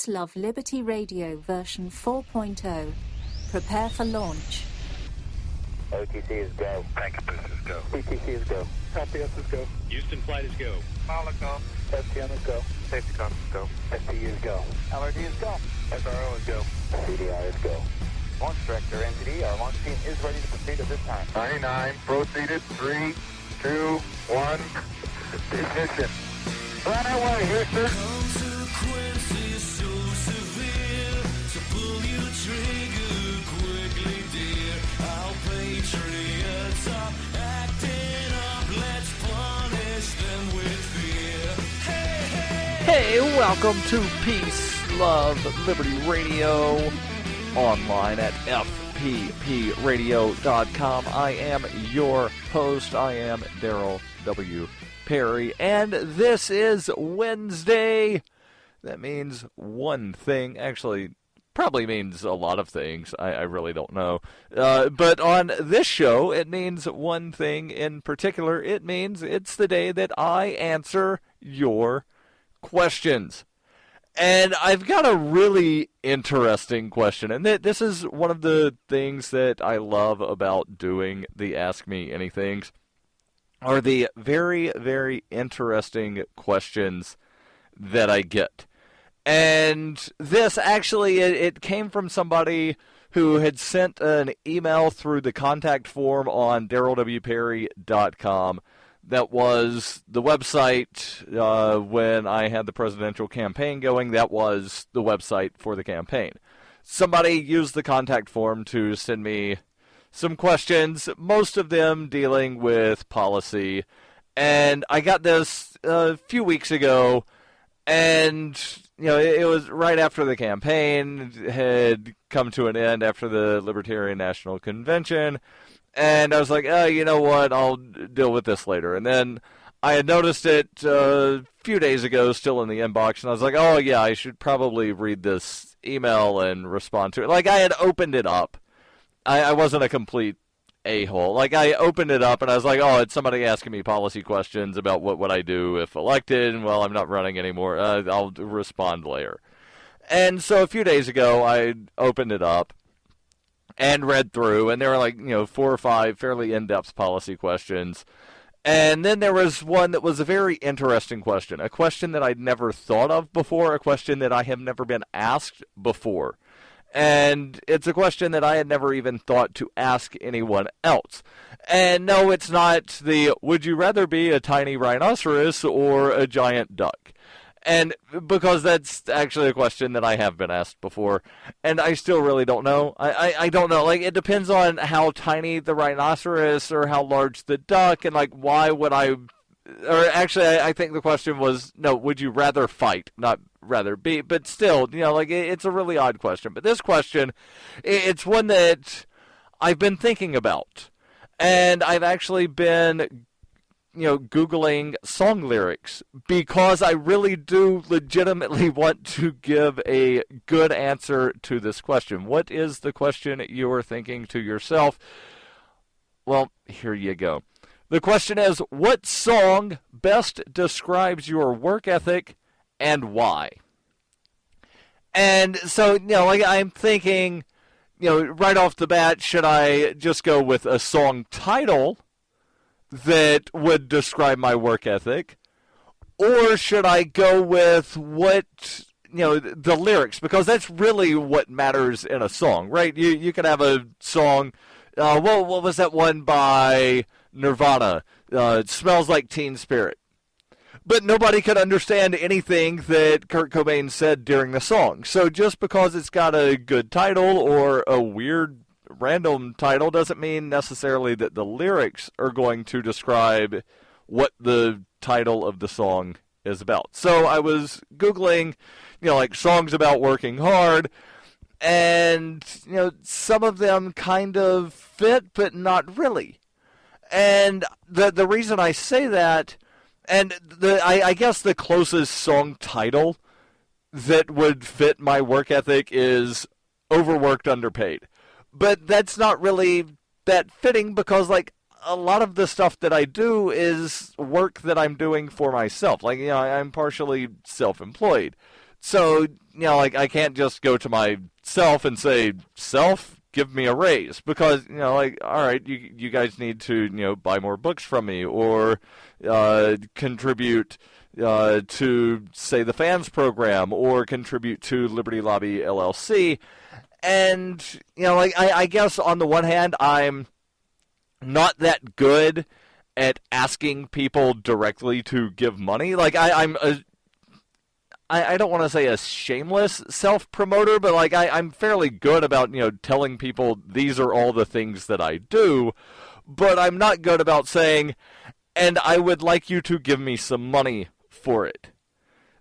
Peace, Love, Liberty Radio version 4.0. Prepare for launch. OTC is go. Packetbus is go. PTC is go. LPS is go. Houston flight is go. Molotov. STM is go. Safety com is go. STU is go. LRD is go. SRO is go. CDR is go. Launch director, NTD, our launch team is ready to proceed at this time. 99, proceeded, 3, 2, 1, ignition. Right away, Houston. Consequences so severe, so pull your trigger quickly, dear. Our patriots are acting up, let's punish them with fear. Hey, welcome to Peace, Love, Liberty Radio, online at fppradio.com. I am your host. I am Darryl W. Perry, and this is Wednesday. That means one thing. Actually, probably means a lot of things. I really don't know. But on this show, it means one thing in particular. It means it's the day that I answer your questions. And I've got a really interesting question. And this is one of the things that I love about doing the Ask Me Anythings, are the very, very interesting questions that I get. And this actually, it came from somebody who had sent an email through the contact form on darrylwperry.com. That was the website when I had the presidential campaign going. That was the website for the campaign. Somebody used the contact form to send me some questions, most of them dealing with policy. And I got this a few weeks ago, and it was right after the campaign had come to an end, after the Libertarian National Convention. And I was like, you know what, I'll deal with this later. And then I had noticed it a few days ago, still in the inbox, and I was like, oh yeah, I should probably read this email and respond to it. Like, I had opened it up. I wasn't a complete a-hole. Like, I opened it up, and I was like, oh, it's somebody asking me policy questions about what I do if elected, and, well, I'm not running anymore. I'll respond later. And so a few days ago, I opened it up and read through, and there were, like, 4 or 5 fairly in-depth policy questions. And then there was one that was a very interesting question, a question that I'd never thought of before, a question that I have never been asked before. And it's a question that I had never even thought to ask anyone else. And no, it's not the, would you rather be a tiny rhinoceros or a giant duck? And because that's actually a question that I have been asked before, and I still really don't know. I don't know. Like, it depends on how tiny the rhinoceros or how large the duck, and, like, why would I... Or actually, I think the question was, no, would you rather fight, not rather be? But still, it's a really odd question. But this question, it's one that I've been thinking about. And I've actually been, Googling song lyrics, because I really do legitimately want to give a good answer to this question. What is the question you are thinking to yourself? Well, here you go. The question is, what song best describes your work ethic and why? And so, I'm thinking, right off the bat, should I just go with a song title that would describe my work ethic? Or should I go with what, the lyrics? Because that's really what matters in a song, right? You could have a song, what was that one by Nirvana? It Smells Like Teen Spirit. But nobody could understand anything that Kurt Cobain said during the song. So just because it's got a good title or a weird random title doesn't mean necessarily that the lyrics are going to describe what the title of the song is about. So I was Googling, like songs about working hard, and, some of them kind of fit, but not really. And the reason I say that, and I guess the closest song title that would fit my work ethic is Overworked, Underpaid. But that's not really that fitting, because, like, a lot of the stuff that I do is work that I'm doing for myself. Like, I'm partially self-employed. So, like, I can't just go to myself and say, self, give me a raise, because, like, all right, you guys need to, buy more books from me, or contribute to, say, the fans program, or contribute to Liberty Lobby LLC. And, like, I guess on the one hand, I'm not that good at asking people directly to give money. Like, I don't want to say a shameless self-promoter, but, like, I'm fairly good about, telling people these are all the things that I do, but I'm not good about saying, and I would like you to give me some money for it.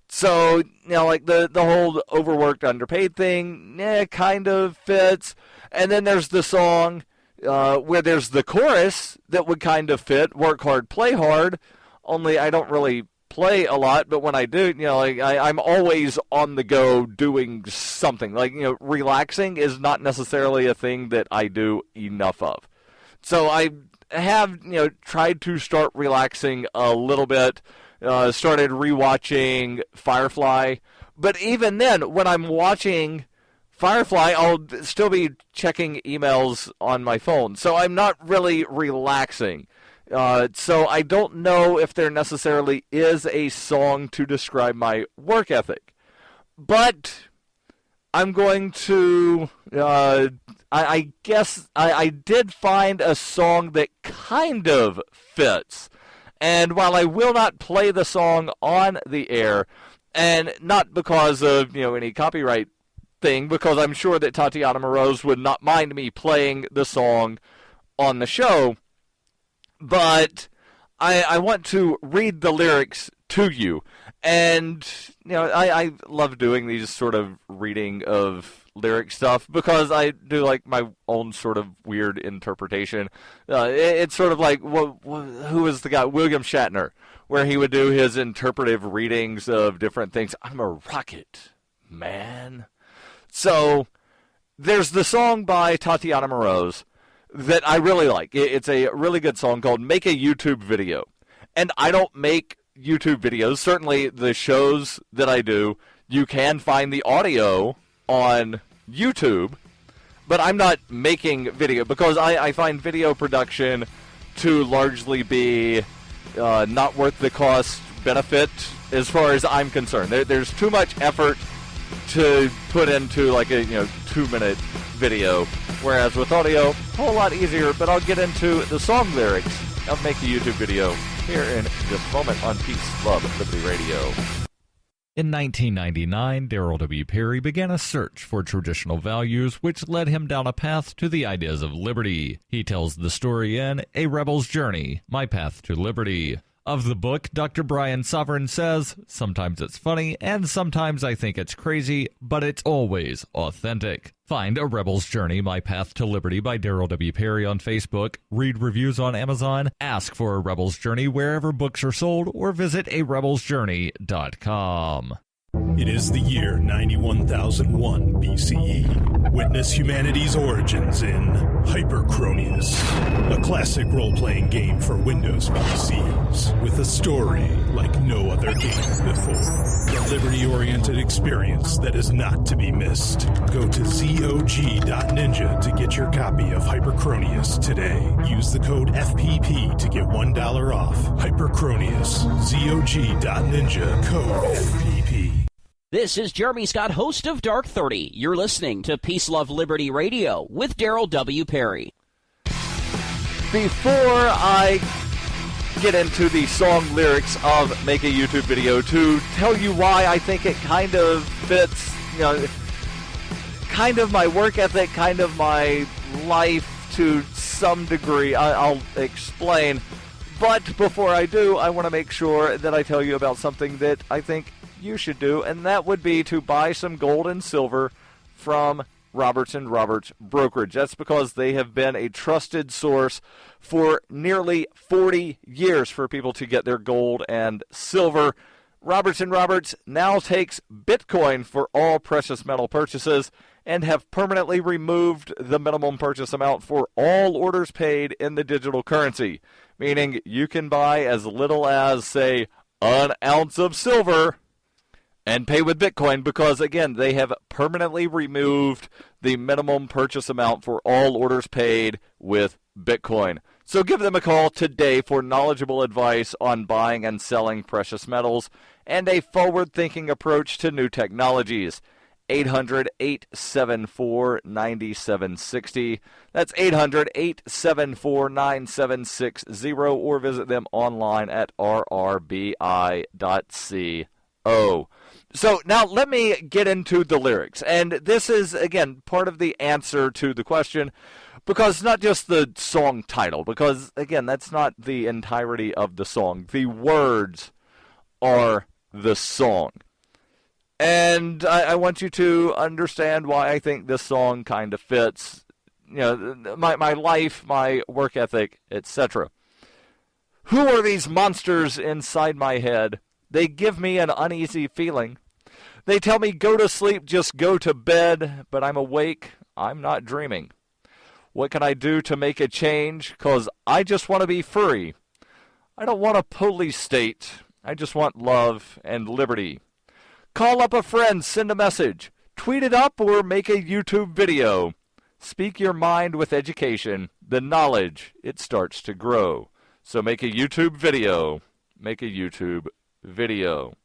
So, like, the whole overworked, underpaid thing, kind of fits. And then there's the song where there's the chorus that would kind of fit, work hard, play hard, only I don't really play a lot, but when I do, like, I'm always on the go doing something. Like, relaxing is not necessarily a thing that I do enough of. So I have, tried to start relaxing a little bit, started rewatching Firefly, but even then, when I'm watching Firefly, I'll still be checking emails on my phone, so I'm not really relaxing. So I don't know if there necessarily is a song to describe my work ethic. But I'm going to, I guess I did find a song that kind of fits. And while I will not play the song on the air, and not because of, any copyright thing, because I'm sure that Tatiana Moroz would not mind me playing the song on the show, but I want to read the lyrics to you. And, I love doing these sort of reading of lyric stuff because I do, like, my own sort of weird interpretation. It's sort of like, who is the guy? William Shatner, where he would do his interpretive readings of different things. I'm a rocket, man. So there's the song by Tatiana Moroz that I really like. It's a really good song called Make a YouTube Video. And I don't make YouTube videos. Certainly the shows that I do, you can find the audio on YouTube, but I'm not making video because I find video production to largely be not worth the cost benefit as far as I'm concerned. There's too much effort to put into, like, a 2-minute video, whereas with audio, a whole lot easier. But I'll get into the song lyrics of Make a YouTube Video here in just a moment on Peace, Love, Liberty Radio. In 1999, Darryl W. Perry began a search for traditional values, which led him down a path to the ideas of liberty. He tells the story in A Rebel's Journey, My Path to Liberty. Of the book, Dr. Brian Sovereign says, sometimes it's funny, and sometimes I think it's crazy, but it's always authentic. Find A Rebel's Journey, My Path to Liberty by Darryl W. Perry on Facebook, read reviews on Amazon, ask for A Rebel's Journey wherever books are sold, or visit arebelsjourney.com. It is the year 91,001 BCE. Witness humanity's origins in Hyperchronius, a classic role-playing game for Windows PCs, with a story like no other game before. A liberty-oriented experience that is not to be missed. Go to zog.ninja to get your copy of Hyperchronius today. Use the code FPP to get $1 off. Hyperchronius, zog.ninja, code FPP. This is Jeremy Scott, host of Dark 30. You're listening to Peace, Love, Liberty Radio with Darryl W. Perry. Before I get into the song lyrics of Make a YouTube Video, to tell you why I think it kind of fits, kind of my work ethic, kind of my life to some degree, I'll explain. But before I do, I want to make sure that I tell you about something that I think you should do, and that would be to buy some gold and silver from Roberts & Roberts Brokerage. That's because they have been a trusted source for nearly 40 years for people to get their gold and silver. Roberts & Roberts now takes Bitcoin for all precious metal purchases and have permanently removed the minimum purchase amount for all orders paid in the digital currency, meaning you can buy as little as, say, an ounce of silver and pay with Bitcoin because, again, they have permanently removed the minimum purchase amount for all orders paid with Bitcoin. So give them a call today for knowledgeable advice on buying and selling precious metals and a forward-thinking approach to new technologies. 800-874-9760. That's 800-874-9760, or visit them online at rrbi.co. So now let me get into the lyrics. And this is, again, part of the answer to the question, because not just the song title, because, again, that's not the entirety of the song. The words are the song. And I want you to understand why I think this song kind of fits, my life, my work ethic, etc. Who are these monsters inside my head? They give me an uneasy feeling. They tell me go to sleep, just go to bed, but I'm awake, I'm not dreaming. What can I do to make a change? 'Cause I just want to be free. I don't want a police state. I just want love and liberty. Call up a friend, send a message, tweet it up, or make a YouTube video. Speak your mind with education. The knowledge, it starts to grow. So make a YouTube video. Make a YouTube video.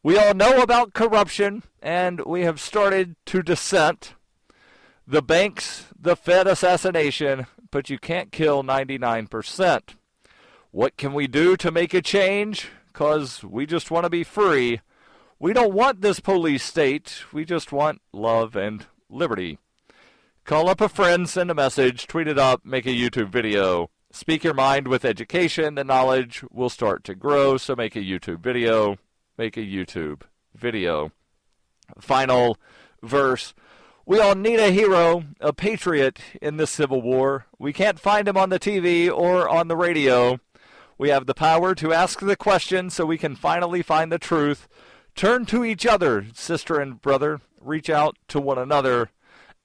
We all know about corruption, and we have started to dissent. The banks, the Fed assassination, but you can't kill 99%. What can we do to make a change? 'Cause we just want to be free. We don't want this police state. We just want love and liberty. Call up a friend, send a message, tweet it up, make a YouTube video. Speak your mind with education. The knowledge will start to grow. So make a YouTube video. Make a YouTube video. Final verse. We all need a hero, a patriot in this Civil War. We can't find him on the TV or on the radio. We have the power to ask the question so we can finally find the truth. Turn to each other, sister and brother. Reach out to one another.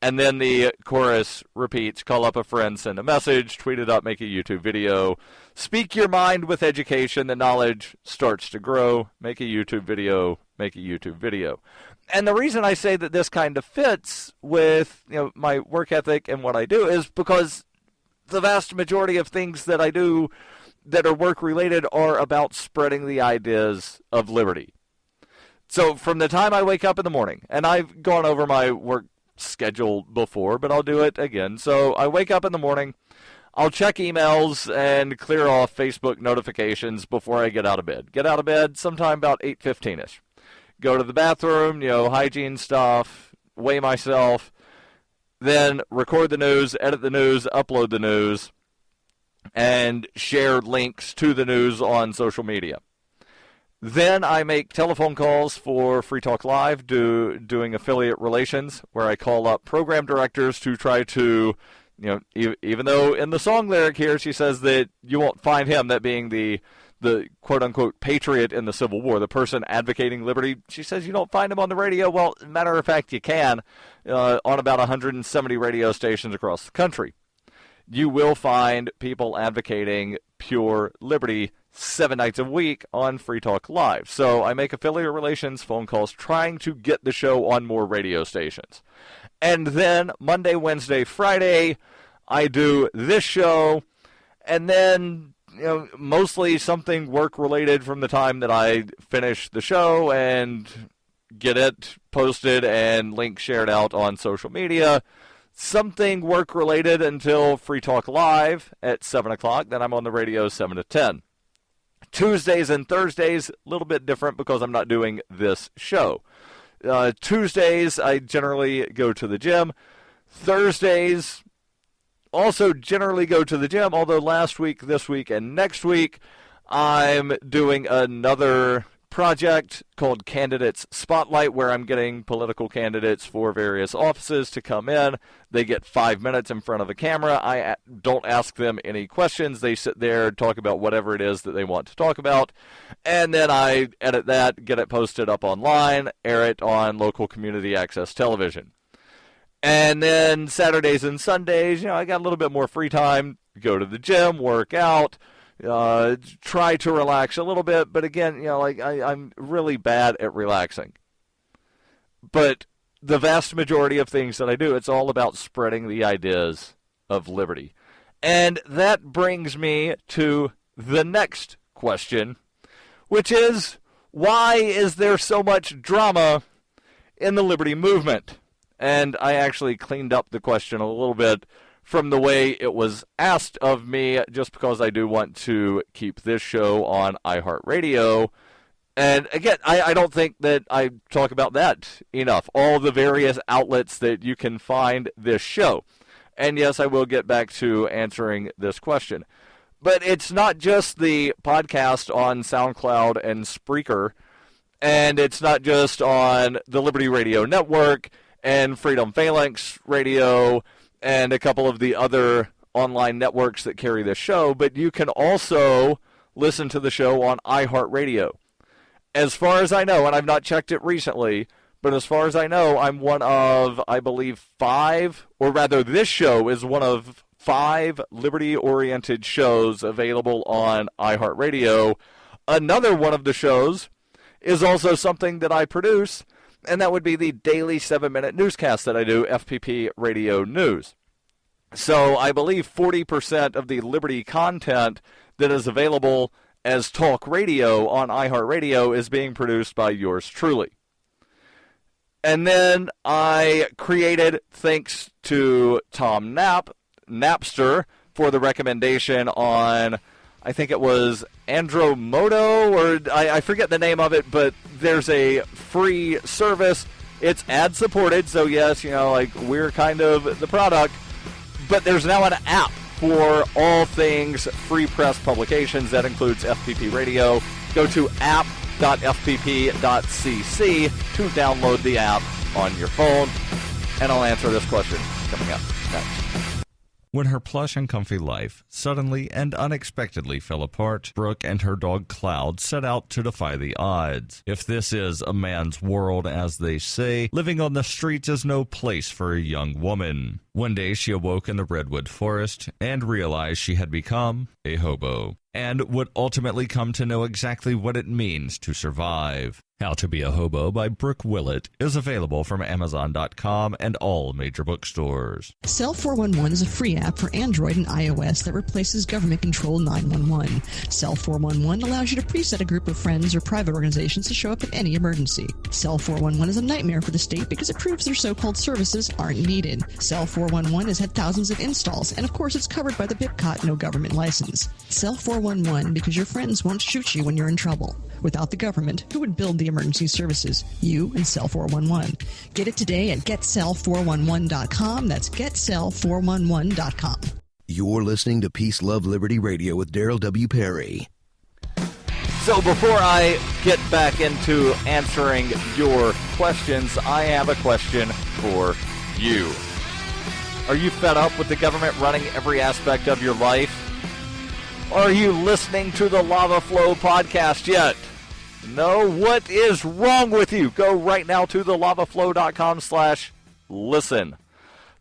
And then the chorus repeats. Call up a friend, send a message, tweet it up, make a YouTube video. Speak your mind with education. The knowledge starts to grow. Make a YouTube video. Make a YouTube video. And the reason I say that this kind of fits with my work ethic and what I do is because the vast majority of things that I do that are work-related are about spreading the ideas of liberty. So from the time I wake up in the morning, and I've gone over my work schedule before, but I'll do it again. So I wake up in the morning, I'll check emails and clear off Facebook notifications before I get out of bed. Get out of bed sometime about 8:15ish. Go to the bathroom, hygiene stuff, weigh myself, then record the news, edit the news, upload the news, and share links to the news on social media. Then I make telephone calls for Free Talk Live, doing affiliate relations, where I call up program directors to try to, even though in the song lyric here she says that you won't find him, that being the quote-unquote patriot in the Civil War, the person advocating liberty, she says you don't find him on the radio. Well, matter of fact, you can on about 170 radio stations across the country. You will find people advocating pure liberty 7 nights a week on Free Talk Live. So I make affiliate relations phone calls trying to get the show on more radio stations. And then Monday, Wednesday, Friday, I do this show, and then mostly something work-related from the time that I finish the show and get it posted and link shared out on social media. Something work-related until Free Talk Live at 7 o'clock. Then I'm on the radio 7 to 10. Tuesdays and Thursdays, a little bit different because I'm not doing this show. Tuesdays, I generally go to the gym. Thursdays, also generally go to the gym, although last week, this week, and next week, I'm doing another project called Candidates Spotlight, where I'm getting political candidates for various offices to come in. They get 5 minutes in front of a camera. I don't ask them any questions. They sit there and talk about whatever it is that they want to talk about. And then I edit that, get it posted up online, air it on local community access television. And then Saturdays and Sundays, I got a little bit more free time. Go to the gym, work out, try to relax a little bit. But again, I'm really bad at relaxing. But the vast majority of things that I do, it's all about spreading the ideas of liberty. And that brings me to the next question, which is, why is there so much drama in the liberty movement? And I actually cleaned up the question a little bit from the way it was asked of me, just because I do want to keep this show on iHeartRadio. And again, I don't think that I talk about that enough, all the various outlets that you can find this show. And yes, I will get back to answering this question. But it's not just the podcast on SoundCloud and Spreaker, and it's not just on the Liberty Radio Network and Freedom Phalanx Radio and a couple of the other online networks that carry this show, but you can also listen to the show on iHeartRadio. As far as I know, and I've not checked it recently, but as far as I know, I'm one of, I believe, 5, or rather this show is one of 5 liberty-oriented shows available on iHeartRadio. Another one of the shows is also something that I produce, and that would be the daily 7-minute newscast that I do, FPP Radio News. So I believe 40% of the Liberty content that is available as talk radio on iHeartRadio is being produced by yours truly. And then I created, thanks to Tom Napster, for the recommendation on, I think it was Andromoto, or I forget the name of it, but there's a free service. It's ad-supported, so yes, we're kind of the product, but there's now an app for all things Free Press Publications. That includes FPP Radio. Go to app.fpp.cc to download the app on your phone, and I'll answer this question coming up next. When her plush and comfy life suddenly and unexpectedly fell apart, Brooke and her dog Cloud set out to defy the odds. If this is a man's world, as they say, living on the streets is no place for a young woman. One day she awoke in the redwood forest and realized she had become a hobo, and would ultimately come to know exactly what it means to survive. How to Be a Hobo by Brooke Willett is available from Amazon.com and all major bookstores. Cell 411 is a free app for Android and iOS that replaces government-controlled 911. Cell 411 allows you to preset a group of friends or private organizations to show up in any emergency. Cell 411 is a nightmare for the state because it proves their so-called services aren't needed. Cell 411 has had thousands of installs, and of course it's covered by the BIPCOT no government license. Cell 411 because your friends won't shoot you when you're in trouble. Without the government, who would build the emergency services? You and Cell 411. Get it today at getcell411.com. That's getcell411.com. You're listening to Peace, Love, Liberty Radio with Darryl W. Perry. So before I get back into answering your questions, I have a question for you. Are you fed up with the government running every aspect of your life? Are you listening to the Lava Flow podcast yet? No? What is wrong with you? Go right now to thelavaflow.com/listen.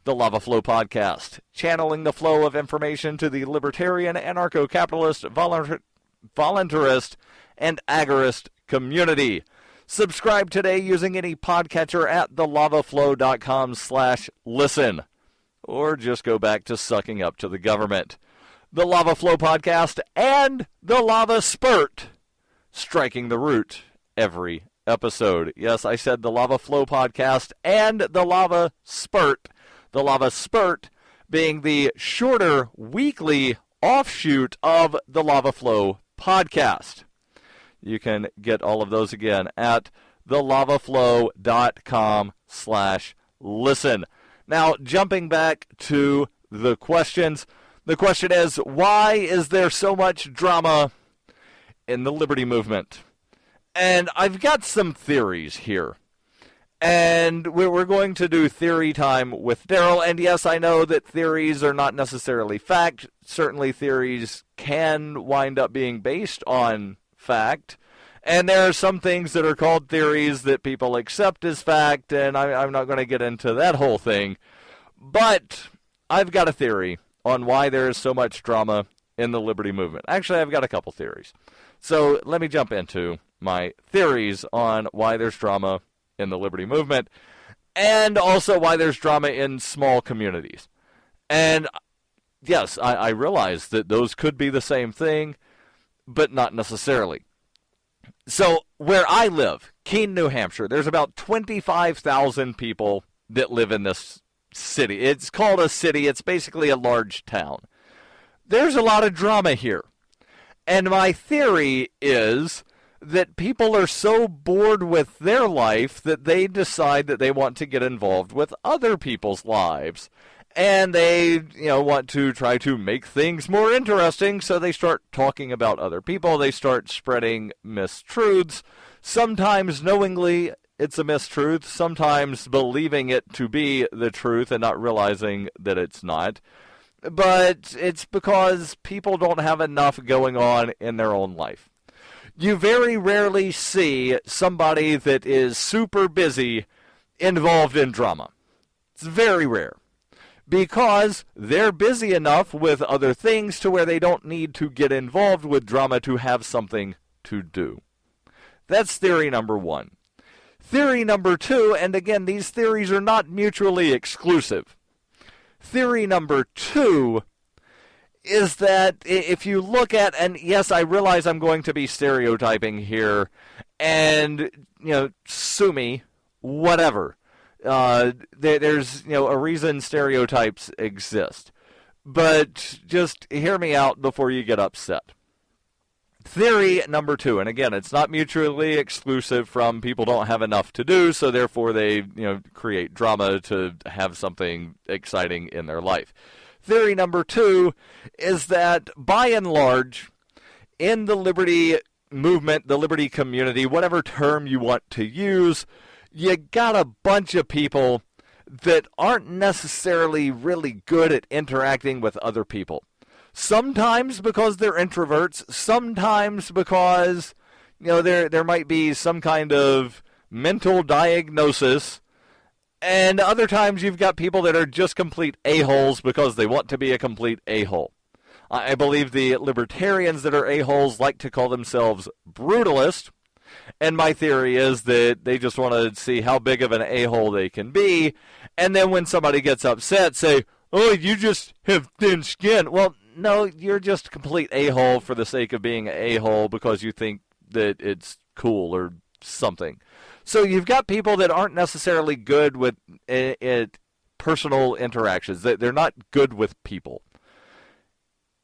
The Lava Flow podcast, channeling the flow of information to the libertarian, anarcho-capitalist, voluntarist, and agorist community. Subscribe today using any podcatcher at thelavaflow.com/listen. Or just go back to sucking up to the government. The Lava Flow podcast and the Lava Spurt, striking the root every episode. Yes, I said the Lava Flow podcast and the Lava Spurt. The Lava Spurt being the shorter weekly offshoot of the Lava Flow podcast. You can get all of those again at thelavaflow.com/listen. Now, jumping back to the questions. The question is, why is there so much drama in the liberty movement? And I've got some theories here. And we're going to do theory time with Darryl. And yes, I know that theories are not necessarily fact. Certainly theories can wind up being based on fact. And there are some things that are called theories that people accept as fact. And I'm not going to get into that whole thing. But I've got a theory on why there is so much drama in the liberty movement. Actually, I've got a couple theories. So let me jump into my theories on why there's drama in the liberty movement and also why there's drama in small communities. And yes, I realize that those could be the same thing, but not necessarily. So where I live, Keene, New Hampshire, there's about 25,000 people that live in this city. It's called a city. It's basically a large town. There's a lot of drama here. And my theory is that people are so bored with their life that they decide that they want to get involved with other people's lives. And they, want to try to make things more interesting, so they start talking about other people. They start spreading mistruths, sometimes knowingly it's a mistruth, sometimes believing it to be the truth and not realizing that it's not. But it's because people don't have enough going on in their own life. You very rarely see somebody that is super busy involved in drama. It's very rare. Because they're busy enough with other things to where they don't need to get involved with drama to have something to do. That's theory number one. Theory number two, and again, these theories are not mutually exclusive. Theory number two is that if you look at, and yes, I realize I'm going to be stereotyping here, and, sue me, whatever. There's a reason stereotypes exist. But just hear me out before you get upset. Theory number two, and again, it's not mutually exclusive from people don't have enough to do, so therefore they, create drama to have something exciting in their life. Theory number two is that, by and large, in the liberty movement, the liberty community, whatever term you want to use, you got a bunch of people that aren't necessarily really good at interacting with other people. Sometimes because they're introverts, sometimes because, there might be some kind of mental diagnosis, and other times you've got people that are just complete a-holes because they want to be a complete a-hole. I believe the libertarians that are a-holes like to call themselves brutalist. And my theory is that they just want to see how big of an a-hole they can be. And then when somebody gets upset, say, oh, you just have thin skin. Well, no, you're just a complete a-hole for the sake of being an a-hole because you think that it's cool or something. So you've got people that aren't necessarily good with personal interactions. They're not good with people.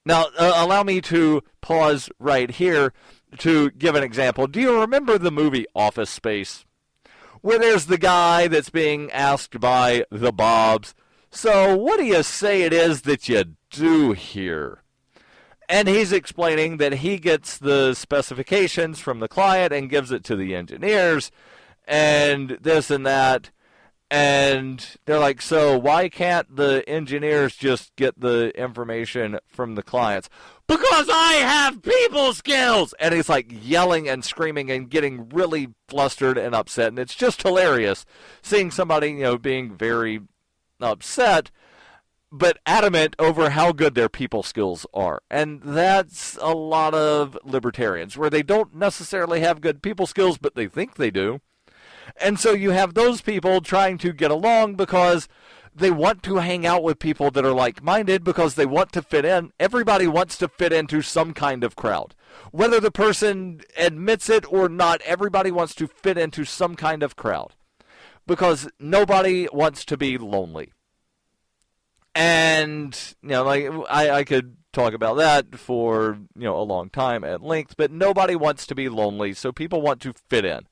Now, allow me to pause right here to give an example. Do you remember the movie Office Space? Where there's the guy that's being asked by the Bobs, so what do you say it is that you do here? And he's explaining that he gets the specifications from the client and gives it to the engineers, and this and that. And they're like, so why can't the engineers just get the information from the clients? Because I have people skills! And he's like yelling and screaming and getting really flustered and upset. And it's just hilarious seeing somebody, being very upset, but adamant over how good their people skills are. And that's a lot of libertarians, where they don't necessarily have good people skills, but they think they do. And so you have those people trying to get along because they want to hang out with people that are like-minded, because they want to fit in. Everybody wants to fit into some kind of crowd. Whether the person admits it or not, everybody wants to fit into some kind of crowd, because nobody wants to be lonely. And, I could talk about that for, a long time at length, but nobody wants to be lonely, so people want to fit in.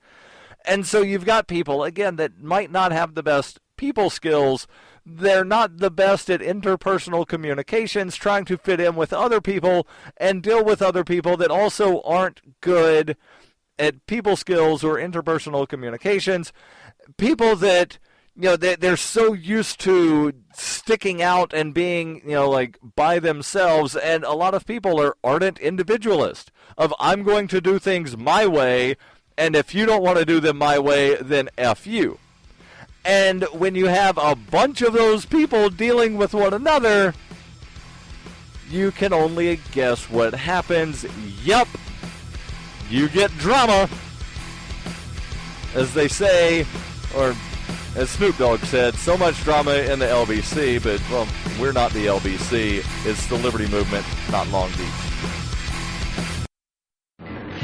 And so you've got people, again, that might not have the best people skills. They're not the best at interpersonal communications, trying to fit in with other people and deal with other people that also aren't good at people skills or interpersonal communications. People that, they're so used to sticking out and being, by themselves. And a lot of people are ardent individualists of, I'm going to do things my way, and if you don't want to do them my way, then F you. And when you have a bunch of those people dealing with one another, you can only guess what happens. Yep, you get drama. As they say, or as Snoop Dogg said, so much drama in the LBC, but, well, we're not the LBC. It's the Liberty Movement, not Long Beach.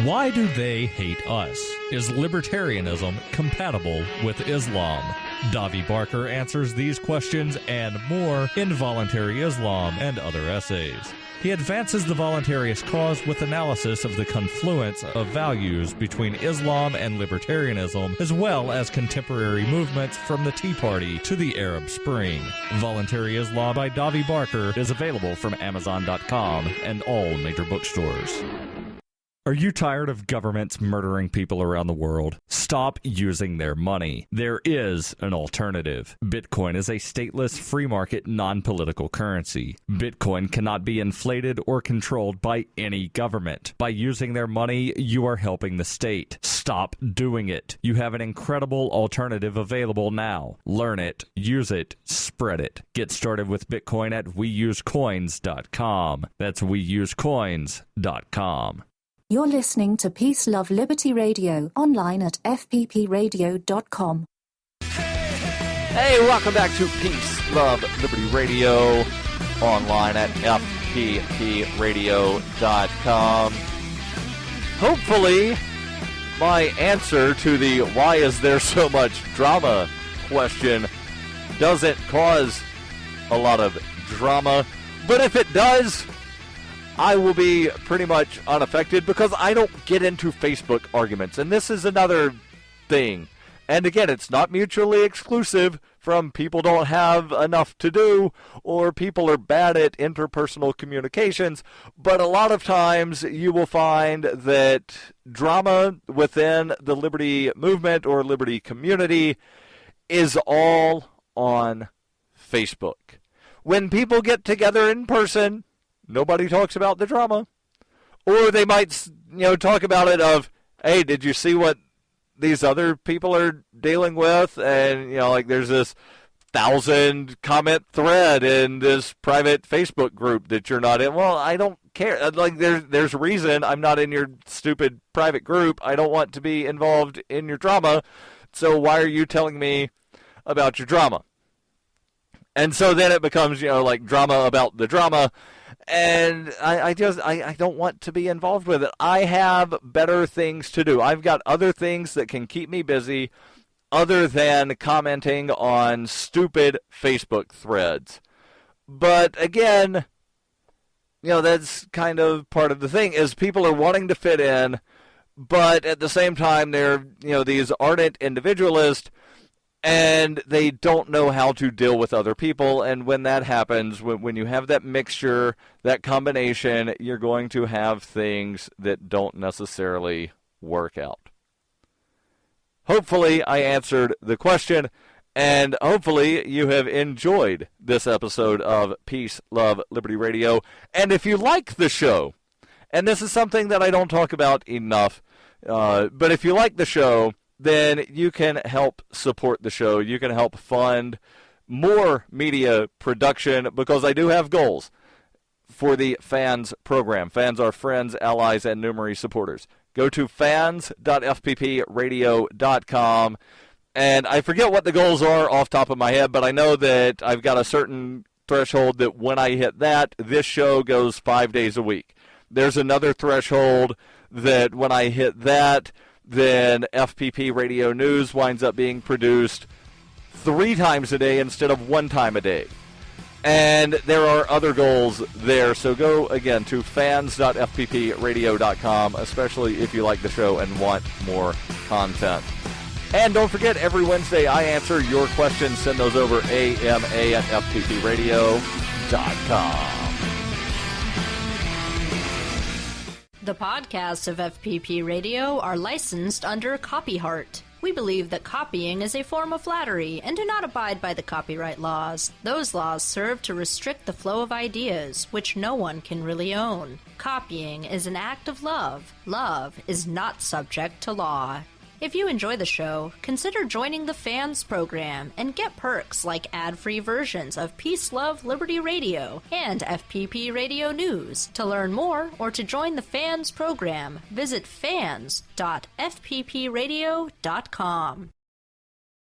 Why do they hate us? Is libertarianism compatible with Islam? Davi Barker answers these questions and more in Voluntary Islam and Other Essays. He advances the voluntarist cause with analysis of the confluence of values between Islam and libertarianism, as well as contemporary movements from the Tea Party to the Arab Spring. Voluntary Islam by Davi Barker is available from Amazon.com and all major bookstores. Are you tired of governments murdering people around the world? Stop using their money. There is an alternative. Bitcoin is a stateless, free market, non-political currency. Bitcoin cannot be inflated or controlled by any government. By using their money, you are helping the state. Stop doing it. You have an incredible alternative available now. Learn it, use it, spread it. Get started with Bitcoin at WeUseCoins.com. That's WeUseCoins.com. You're listening to Peace, Love, Liberty Radio, online at fppradio.com. Hey, welcome back to Peace, Love, Liberty Radio, online at fppradio.com. Hopefully, my answer to the why is there so much drama question doesn't cause a lot of drama, but if it does, I will be pretty much unaffected because I don't get into Facebook arguments. And this is another thing. And again, it's not mutually exclusive from people don't have enough to do or people are bad at interpersonal communications. But a lot of times you will find that drama within the Liberty movement or Liberty community is all on Facebook. When people get together in person, nobody talks about the drama. Or they might, talk about it of, hey, did you see what these other people are dealing with? And, there's this 1,000-comment thread in this private Facebook group that you're not in. Well, I don't care. There's a reason I'm not in your stupid private group. I don't want to be involved in your drama. So why are you telling me about your drama? And so then it becomes, drama about the drama. And I don't want to be involved with it. I have better things to do. I've got other things that can keep me busy other than commenting on stupid Facebook threads. But again, that's kind of part of the thing is people are wanting to fit in, but at the same time they're, these ardent individualists, and they don't know how to deal with other people. And when that happens, when you have that mixture, that combination, you're going to have things that don't necessarily work out. Hopefully, I answered the question, and hopefully you have enjoyed this episode of Peace, Love, Liberty Radio. And if you like the show, and this is something that I don't talk about enough, but if you like the show, then you can help support the show. You can help fund more media production because I do have goals for the FANS program. FANS are friends, allies, and numerous supporters. Go to fans.fppradio.com. And I forget what the goals are off the top of my head, but I know that I've got a certain threshold that when I hit that, this show goes 5 days a week. There's another threshold that when I hit that, then FPP Radio News winds up being produced 3 times a day instead of 1 time a day. And there are other goals there, so go, again, to fans.fppradio.com, especially if you like the show and want more content. And don't forget, every Wednesday I answer your questions. Send those over ama@fppradio.com. The podcasts of FPP Radio are licensed under Copyheart. We believe that copying is a form of flattery and do not abide by the copyright laws. Those laws serve to restrict the flow of ideas, which no one can really own. Copying is an act of love. Love is not subject to law. If you enjoy the show, consider joining the Fans program and get perks like ad-free versions of Peace, Love, Liberty Radio and FPP Radio News. To learn more or to join the Fans program, visit fans.fppradio.com.